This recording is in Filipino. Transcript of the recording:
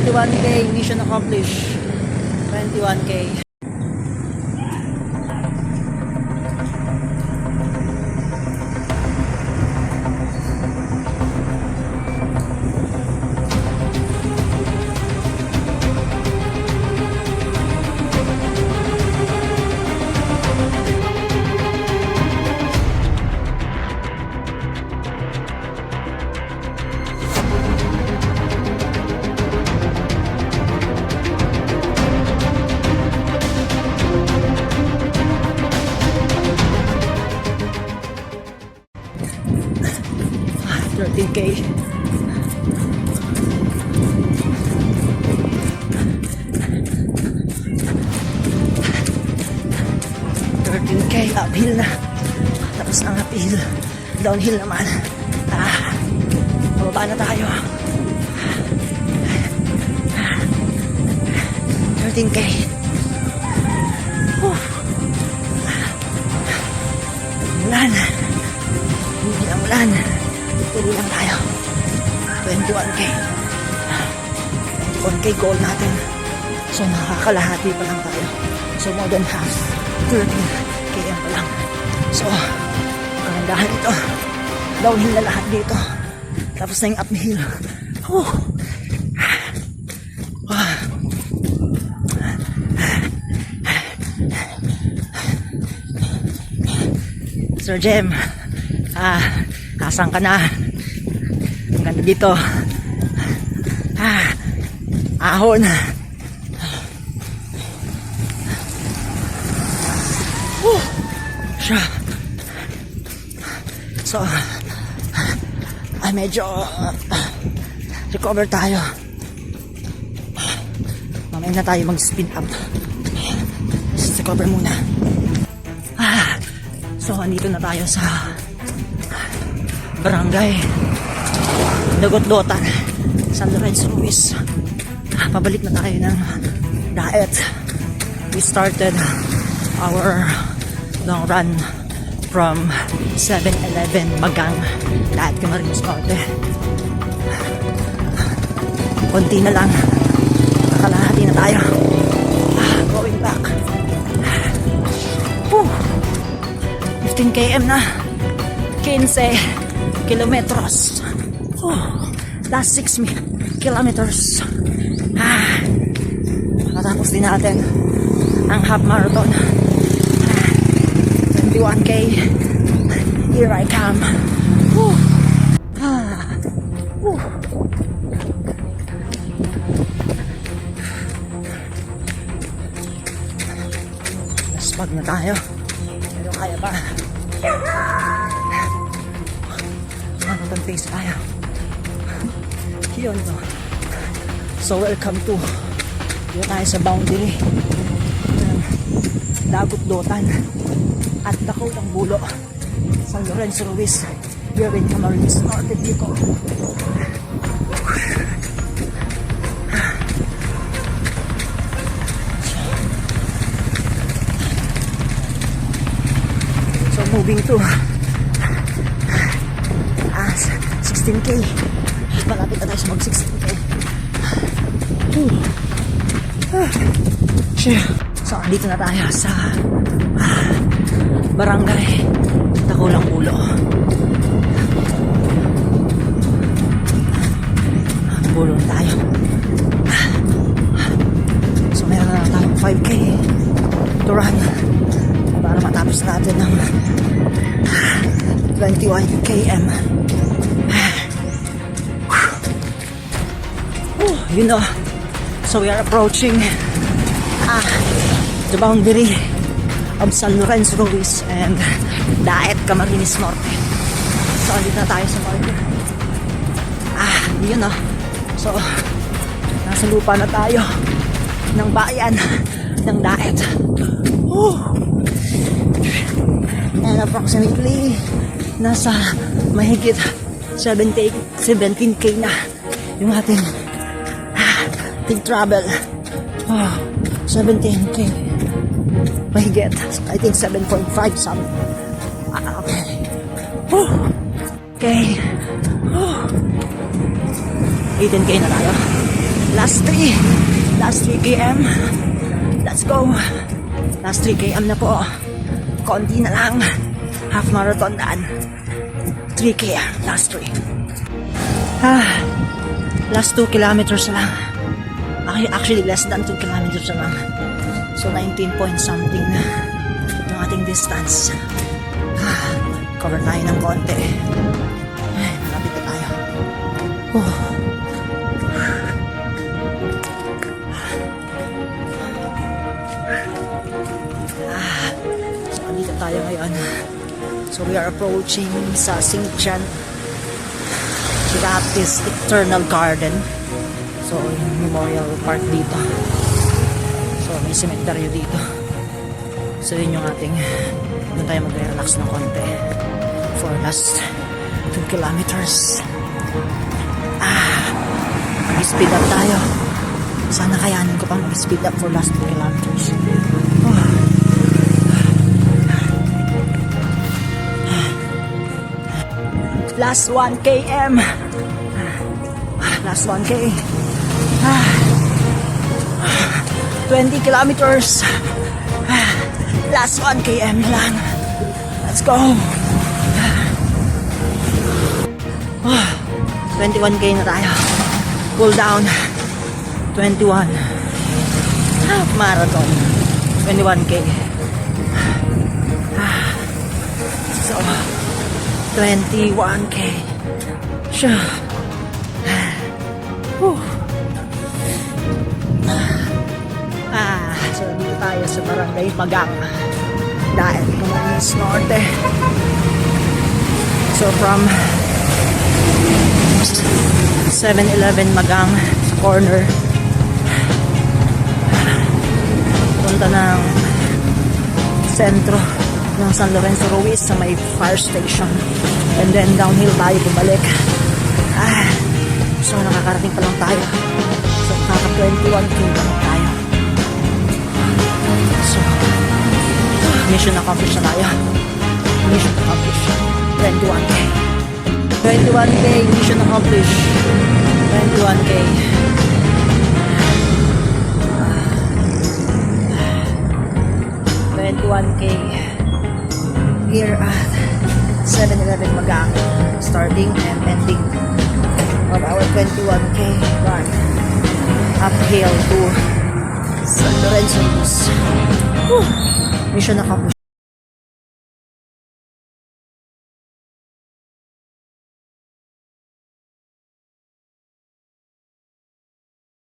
21K, mission accomplished. 21K. $13K. Uphill na. Tapos ang uphill. Downhill naman. Bababa na tayo. 13K. Ulan. Hindi na ulan. Tuloy lang tayo. 21K. 21K goal natin. So nakakalahati pa lang tayo. So more than half. 13km pa lang. So kagandahan ito. Downhill na lahat dito. Tapos na yung uphill. Sir Jem, asan ka na? Ang ganda dito. Ahon. Siya. So, medyo recover tayo. Mamaya na tayo mag-spin up. Just recover muna. So, andito na tayo sa barangay Dagotdotan, San Lorenzo Ruiz. Pabalik na tayo ng diet. We started our long run from 7-Eleven Magang Diet Camarines Norte. Konti na lang, kakalahati na tayo. Going back. 15 km na. 15 kilometros. Last 6 kilometers. Matapos din natin ang half marathon. 21K. Here I come. Spag na tayo. Pero kaya pa. Marathon pace tayo. Yun no. So welcome to dito tayo sa boundary ng Dagotdotan at Dakaw ng Bulo, San Lorenzo Ruiz, here in Camarines Norte, Bicol. So moving to 16K. Malapit na tayo sa mag 16K. So dito na tayo sa barangay Dakaw ng Bulo. Bulo na tayo. So meron na tayong 5K to run para matapos natin ng 21 km. You know, so we are approaching the boundary of San Lorenzo Ruiz and Diet Camarines Norte. So andito na tayo sa border. Yun know. So nasa lupa na tayo ng bayan ng Diet. And approximately nasa mahigit 17K na yung ating big travel. 17K mahigit, I think 7.5 something. Okay. 18K na tayo. Last 3. Last 3 km. Let's go. Last 3 km na po. Konti na lang. Half marathon daan. 3 km. Last 3. Last 2 kilometers na lang. Actually, less than 2 kilometers na lang. So, 19 point something na yung ating distance. Cover tayo ng konti. Ay, malapit na tayo. So, andito tayo ngayon. So, we are approaching sa St. John Baptist Eternal Garden. So, yung memorial park dito. So, may cemetery dito. So, yun yung ating doon tayo mag-relax ng konti for last 2 kilometers. Mag-speed up tayo. Sana kayanin ko pang mag-speed up for last 2 kilometers. Last 1 km. Last 1 k. 20 kilometers. Last 1 km lang. Let's go. 21k na tayo. Pull down. 21. Half marathon. 21k. So, 21k. Sure. So dito tayo sa Barangay Magang. Dahil Camarines Norte. So from 7-Eleven Magang sa corner. Punta ng sentro ng San Lorenzo Ruiz sa may fire station. And then downhill tayo bumalik. So nakakarating pa lang tayo. So kaka 21k pa lang tayo. So mission accomplished na tayo. Mission accomplished. 21k. 21k mission accomplished. 21k. 21k here at 7-Eleven Magang, starting and ending of our 21k run uphill to San Lorenzo. Mission accomplished.